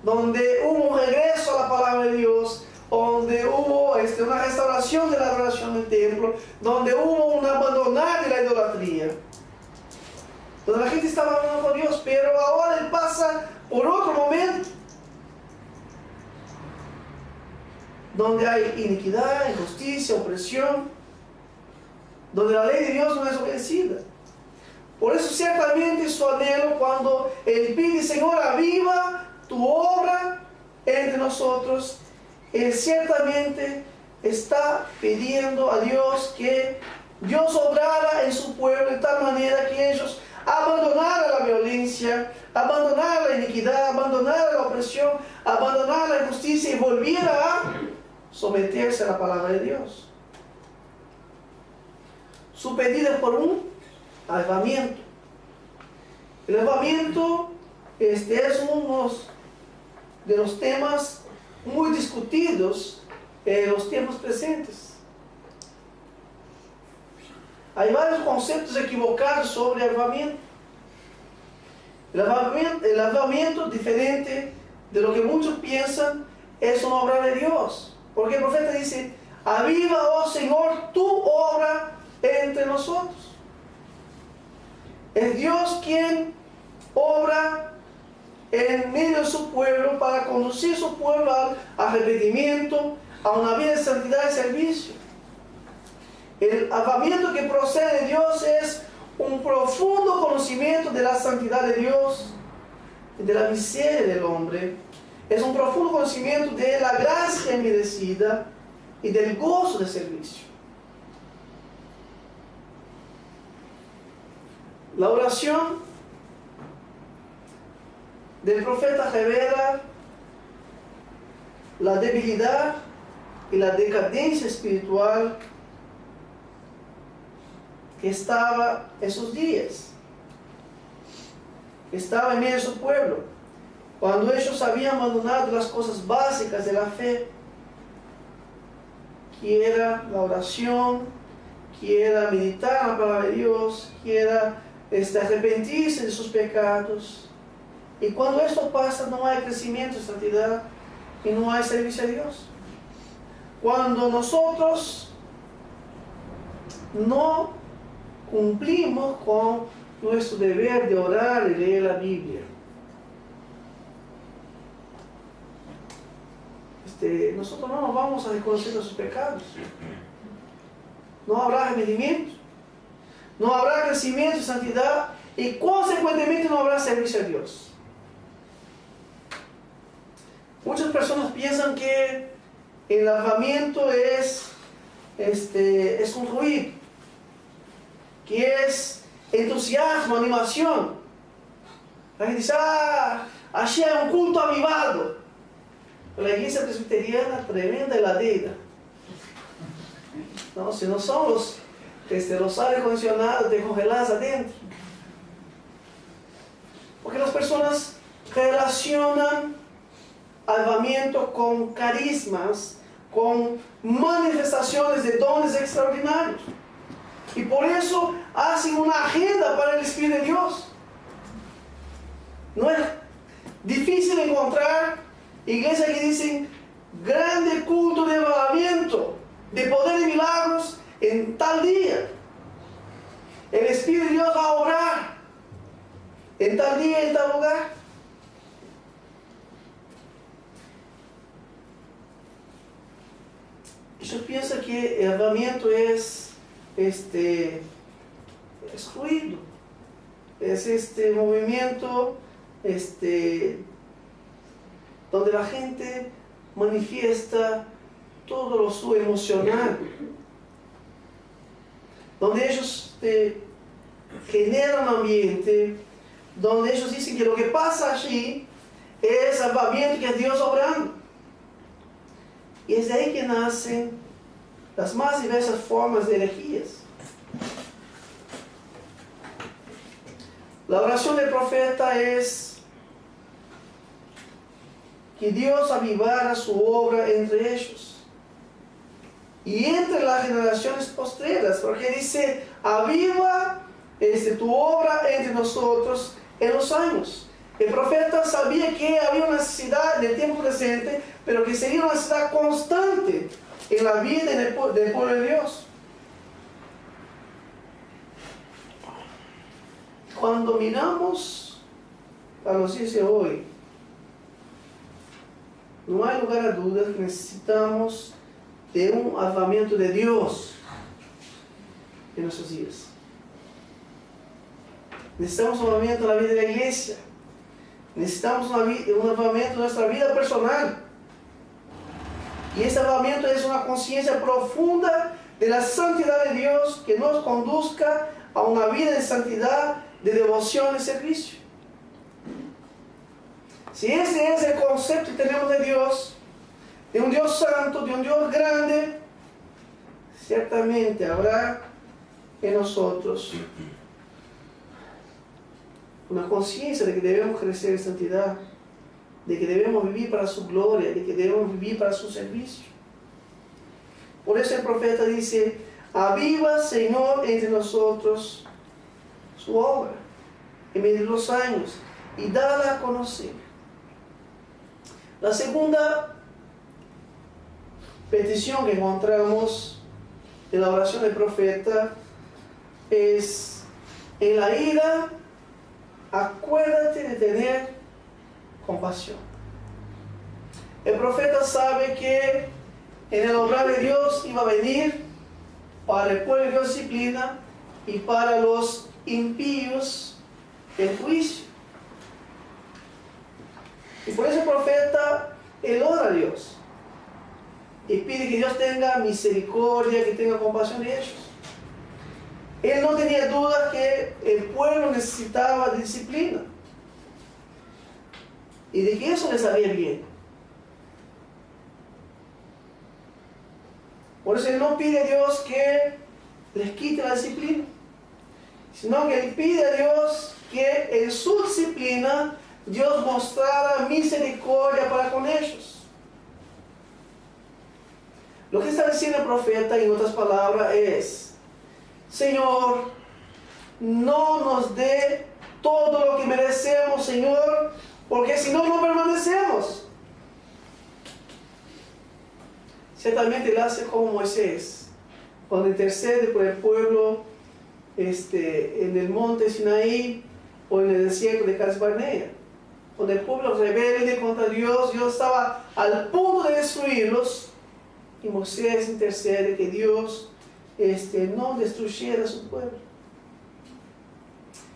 Speaker 1: donde hubo un regreso a la palabra de Dios, donde hubo una restauración de la adoración del templo, donde hubo un abandonar de la idolatría, donde la gente estaba hablando con Dios. Pero ahora Él pasa por otro momento donde hay iniquidad, injusticia, opresión, donde la ley de Dios no es obedecida. Por eso ciertamente su anhelo, cuando Él pide, Señor, aviva tu obra entre nosotros, Él ciertamente está pidiendo a Dios que Dios obrara en su pueblo de tal manera que ellos abandonaran la violencia, abandonaran la iniquidad, abandonaran la opresión, abandonaran la injusticia y volvieran a someterse a la palabra de Dios. Su pedido es por un avivamiento. El avivamiento es uno de los temas muy discutidos en los tiempos presentes. Hay varios conceptos equivocados sobre el avivamiento. El avivamiento, diferente de lo que muchos piensan, es una obra de Dios. Porque el profeta dice, aviva, oh Señor, tu obra entre nosotros. Es Dios quien obra en medio de su pueblo para conducir su pueblo al arrepentimiento, a una vida de santidad y servicio. El avivamiento que procede de Dios es un profundo conocimiento de la santidad de Dios y de la miseria del hombre. Es un profundo conocimiento de la gracia merecida y del gozo del servicio. La oración del profeta revela la debilidad y la decadencia espiritual que estaba esos días, que estaba en medio de su pueblo, cuando ellos habían abandonado las cosas básicas de la fe, que era la oración, que era meditar la palabra de Dios, que era arrepentirse de sus pecados. Y cuando esto pasa, no hay crecimiento de santidad y no hay servicio a Dios. Cuando nosotros no cumplimos con nuestro deber de orar y leer la Biblia, nosotros no nos vamos a reconocer nuestros pecados. No habrá arrepentimiento, no habrá crecimiento y santidad, y consecuentemente no habrá servicio a Dios. Muchas personas piensan que el avivamiento es un ruido, que es entusiasmo, animación. La gente dice, allí hay un culto avivado. La iglesia presbiteriana, tremenda heladera. No, si no son los aires acondicionados de congeladas adentro. Porque las personas relacionan avivamiento con carismas, con manifestaciones de dones extraordinarios. Y por eso hacen una agenda para el Espíritu de Dios. No es difícil encontrar iglesias que dicen grande culto de avivamiento, de poder y milagros en tal día. El Espíritu de Dios va a orar en tal día, en tal lugar. Yo pienso que el avivamiento es ruido, es este movimiento donde la gente manifiesta todo lo su emocional, donde ellos generan un ambiente, donde ellos dicen que lo que pasa allí es avivamiento, que es Dios obrando. Y es de ahí que nacen las más diversas formas de herejías. La oración del profeta es que Dios avivara su obra entre ellos y entre las generaciones postreras, porque dice, aviva tu obra entre nosotros en los años. El profeta sabía que había una necesidad en el tiempo presente, pero que sería una necesidad constante en la vida del pueblo de Dios. Cuando miramos a los días de hoy, no hay lugar a dudas que necesitamos de un avivamiento de Dios en nuestros días. Necesitamos un avivamiento en la vida de la iglesia. Necesitamos un avivamiento en nuestra vida personal. Y este avivamiento es una conciencia profunda de la santidad de Dios que nos conduzca a una vida de santidad, de devoción y servicio. Si ese es el concepto que tenemos de Dios, de un Dios santo, de un Dios grande, ciertamente habrá en nosotros una conciencia de que debemos crecer en santidad, de que debemos vivir para su gloria, de que debemos vivir para su servicio. Por eso el profeta dice, aviva, Señor, entre nosotros su obra en medio de los años y dala a conocer. La segunda petición que encontramos en la oración del profeta es, en la ira, acuérdate de tener compasión. El profeta sabe que en el obrar de Dios iba a venir para el pueblo de Dios disciplina y para los impíos el juicio. Y por eso el profeta, él ora a Dios y pide que Dios tenga misericordia, que tenga compasión de ellos. Él no tenía duda que el pueblo necesitaba disciplina y de que eso les haría bien. Por eso él no pide a Dios que les quite la disciplina, sino que él pide a Dios que en su disciplina Dios mostrara misericordia para con ellos. Lo que está diciendo el profeta, en otras palabras, es: Señor, no nos dé todo lo que merecemos, Señor, porque si no, no permanecemos. Ciertamente él hace como Moisés, cuando intercede por el pueblo en el monte Sinaí o en el desierto de Cades Barnea, donde el pueblo rebelde contra Dios, Dios estaba al punto de destruirlos, y Moisés intercede que Dios no destruyera a su pueblo.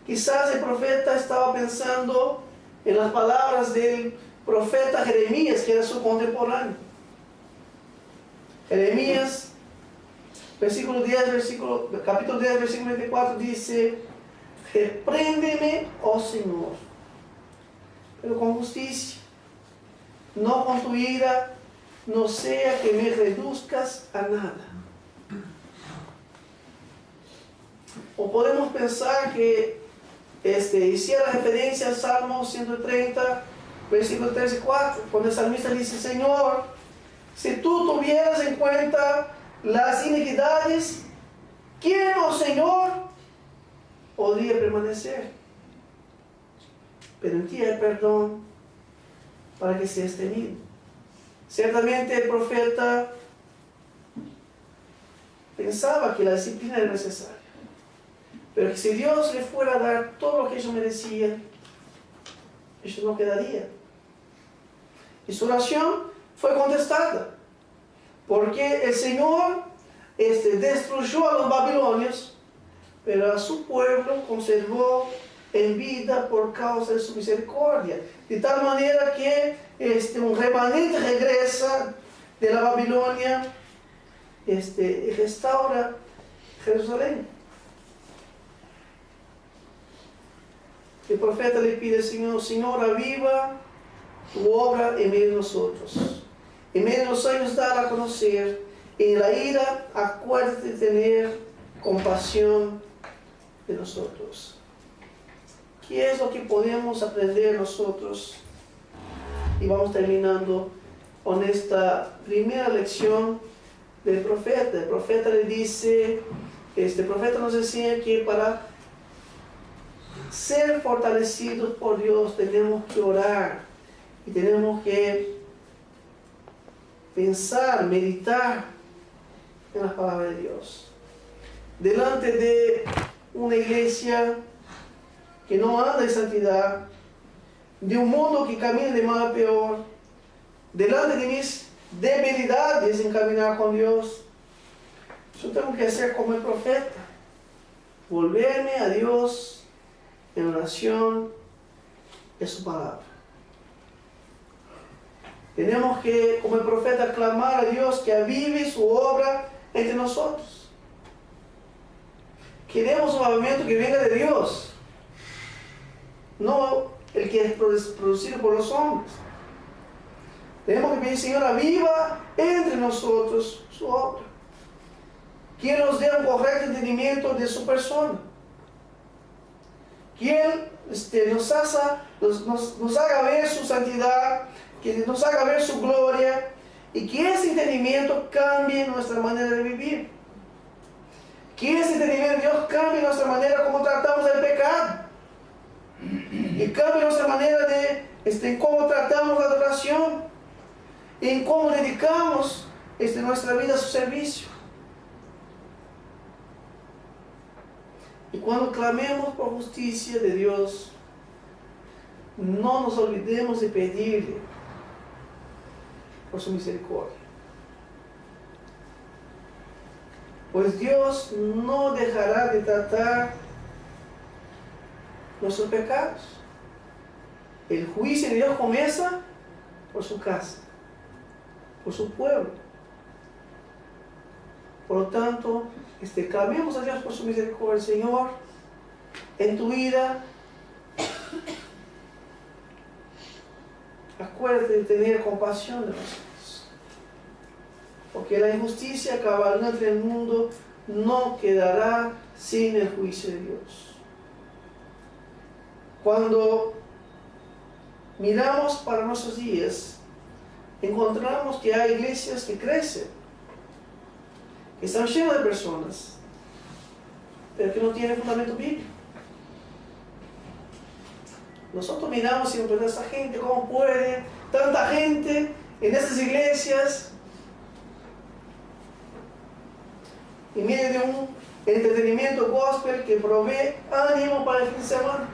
Speaker 1: Quizás el profeta estaba pensando en las palabras del profeta Jeremías, que era su contemporáneo. Jeremías, capítulo 10, versículo 24, dice: repréndeme, oh Señor, pero con justicia, no con tu ira, no sea que me reduzcas a nada. O podemos pensar que hiciera referencia al Salmo 130, versículos 3 y 4, cuando el salmista dice: Señor, si tú tuvieras en cuenta las iniquidades, ¿quién, oh Señor, podría permanecer? Pero en ti hay perdón para que seas tenido. Ciertamente el profeta pensaba que la disciplina era necesaria, pero que si Dios le fuera a dar todo lo que ellos merecían, ellos no quedarían. Y su oración fue contestada, porque el Señor destruyó a los babilonios, pero a su pueblo conservó en vida por causa de su misericordia, de tal manera que un remanente regresa de la Babilonia y restaura Jerusalén. El profeta le pide al Señor: Señor, aviva tu obra en medio de nosotros. En medio de los años dala a conocer. En la ira acuérdate de tener compasión de nosotros. ¿Qué es lo que podemos aprender nosotros? Y vamos terminando con esta primera lección del profeta. El profeta le dice, profeta nos enseña que para ser fortalecidos por Dios tenemos que orar y tenemos que pensar, meditar en la palabra de Dios. Delante de una iglesia que no anda en santidad, de un mundo que camina de mal a peor, delante de mis debilidades en caminar con Dios, yo tengo que hacer como el profeta, volverme a Dios en oración de su palabra. Tenemos que, como el profeta, clamar a Dios que avive su obra entre nosotros. Queremos un avivamiento que venga de Dios, no el que es producido por los hombres. Tenemos que pedir: Señor, aviva entre nosotros su obra. Que Él nos dé un correcto entendimiento de su persona. Que Él nos haga ver su santidad, que nos haga ver su gloria, y que ese entendimiento cambie nuestra manera de vivir. Que ese entendimiento de Dios cambie nuestra manera como tratamos el pecado, y cambie nuestra manera de en cómo tratamos la adoración, y en cómo dedicamos nuestra vida a su servicio. Y cuando clamemos por justicia de Dios, no nos olvidemos de pedirle por su misericordia. Pues Dios no dejará de tratar nuestros pecados. El juicio de Dios comienza por su casa, por su pueblo. Por lo tanto, clamemos a Dios por su misericordia. Señor, en tu ira, acuérdate de tener compasión de nosotros. Porque la injusticia cabalgando en el mundo no quedará sin el juicio de Dios. Cuando miramos para nuestros días, encontramos que hay iglesias que crecen, que están llenas de personas, pero que no tienen fundamento bíblico. Nosotros miramos y nos preguntamos: esta gente, ¿cómo puede? Tanta gente en estas iglesias, en medio de un entretenimiento gospel que provee ánimo para el fin de semana.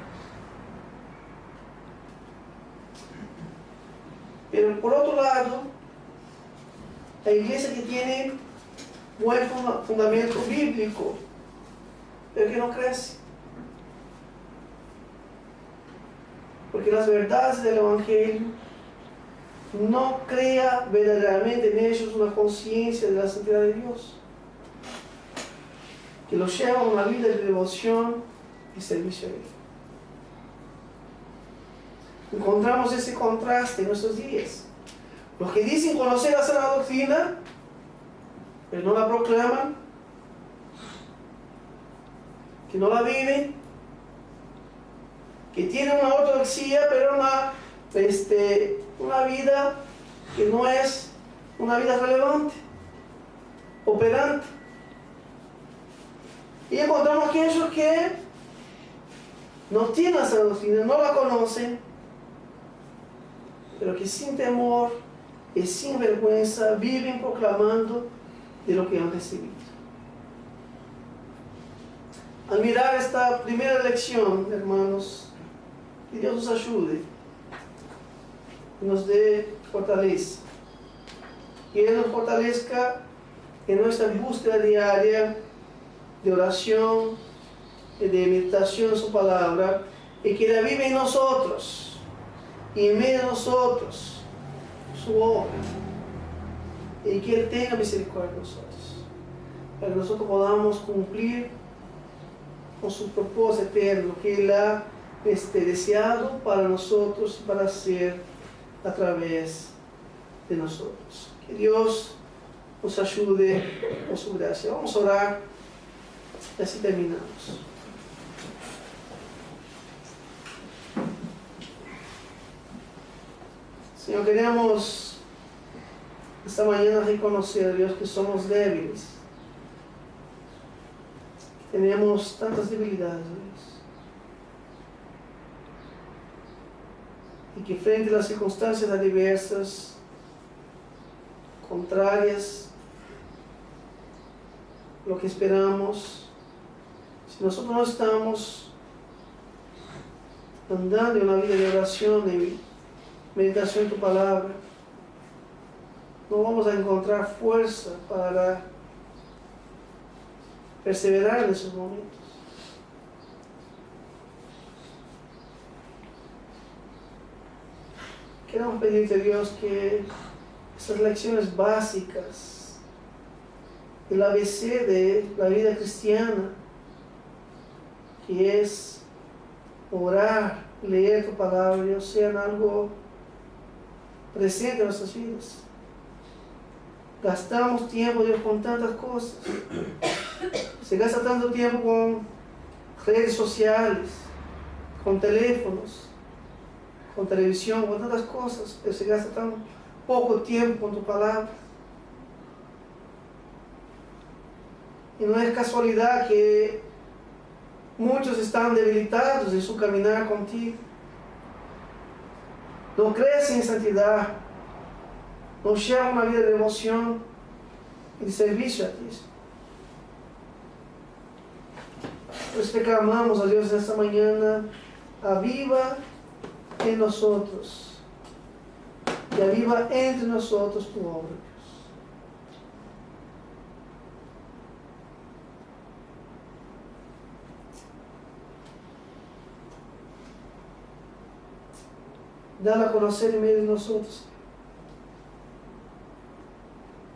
Speaker 1: Pero por otro lado, hay iglesias que tienen buen fundamento bíblico, pero que no crece. Porque las verdades del Evangelio no crea verdaderamente en ellos una conciencia de la santidad de Dios, que los lleva a una vida de devoción y servicio a Él. Encontramos ese contraste en nuestros días. Los que dicen conocer la sana doctrina, pero no la proclaman, que no la viven, que tienen una ortodoxia, pero una vida que no es una vida relevante, operante. Y encontramos aquellos que no tienen la sana doctrina, no la conocen, pero que sin temor y sin vergüenza viven proclamando de lo que han recibido. Al mirar esta primera lección, hermanos, que Dios nos ayude, nos dé fortaleza, que Él nos fortalezca en nuestra búsqueda diaria de oración, de meditación en su palabra, y que la vive en nosotros y en medio de nosotros su obra, y que Él tenga misericordia de nosotros, para que nosotros podamos cumplir con su propósito eterno que Él ha deseado para nosotros y para hacer a través de nosotros. Que Dios nos ayude con su gracia. Vamos a orar y así terminamos. Señor, queremos esta mañana reconocer, Dios, que somos débiles. Tenemos tantas debilidades, Dios. Y que frente a las circunstancias adversas, contrarias, lo que esperamos, si nosotros no estamos andando en una vida de oración, de meditación en tu palabra, no vamos a encontrar fuerza para perseverar en esos momentos. Queremos pedirte, Dios, que esas lecciones básicas, el ABC de la vida cristiana, que es orar, leer tu palabra, Dios, sean algo presente en nuestras vidas. Gastamos tiempo, Dios, con tantas cosas. Se gasta tanto tiempo con redes sociales, con teléfonos, con televisión, con tantas cosas, pero se gasta tan poco tiempo con tu palabra. Y no es casualidad que muchos están debilitados en su caminar contigo. No crecen en santidad, no llevan una vida de devoción y de servicio a ti. Por eso te clamamos a Dios esta mañana, aviva en nosotros y aviva entre nosotros tu obra, Dios. Dala a conocer en medio de nosotros,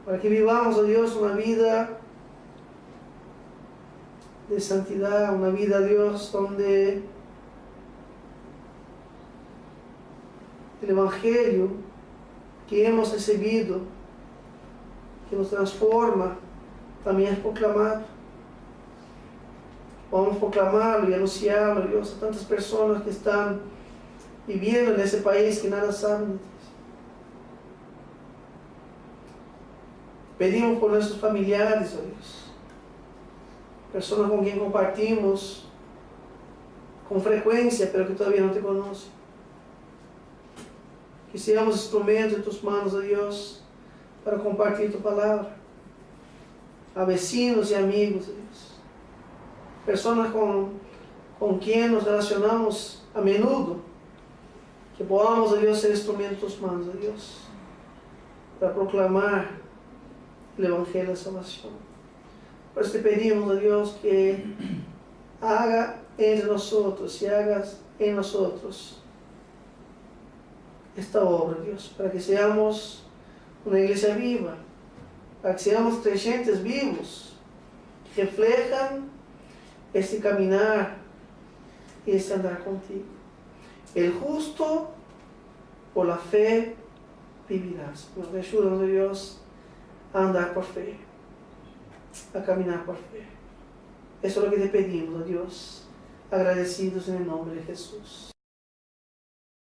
Speaker 1: para que vivamos, oh Dios, una vida de santidad, una vida, Dios, donde el Evangelio que hemos recibido, que nos transforma, también es proclamado. Vamos a proclamarlo y anunciarlo, Dios, a tantas personas que están viviendo en ese país que nada saben de ti. Pedimos por nuestros familiares, oh Dios, personas con quien compartimos con frecuencia, pero que todavía no te conocen. Que seamos instrumentos de tus manos, oh Dios, para compartir tu palabra. A vecinos y amigos, oh Dios. Personas con quien nos relacionamos a menudo. Que podamos, oh Dios, ser instrumentos de tus manos, oh Dios, para proclamar el Evangelio de salvación. Por eso te pedimos, oh Dios, que haga entre nosotros y hagas en nosotros esta obra, Dios, para que seamos una iglesia viva, para que seamos creyentes vivos, que reflejan este caminar y este andar contigo. El justo por la fe vivirás. Señor, ayúdanos, Dios, a andar por fe, a caminar por fe. Eso es lo que te pedimos, Dios, agradecidos en el nombre de Jesús.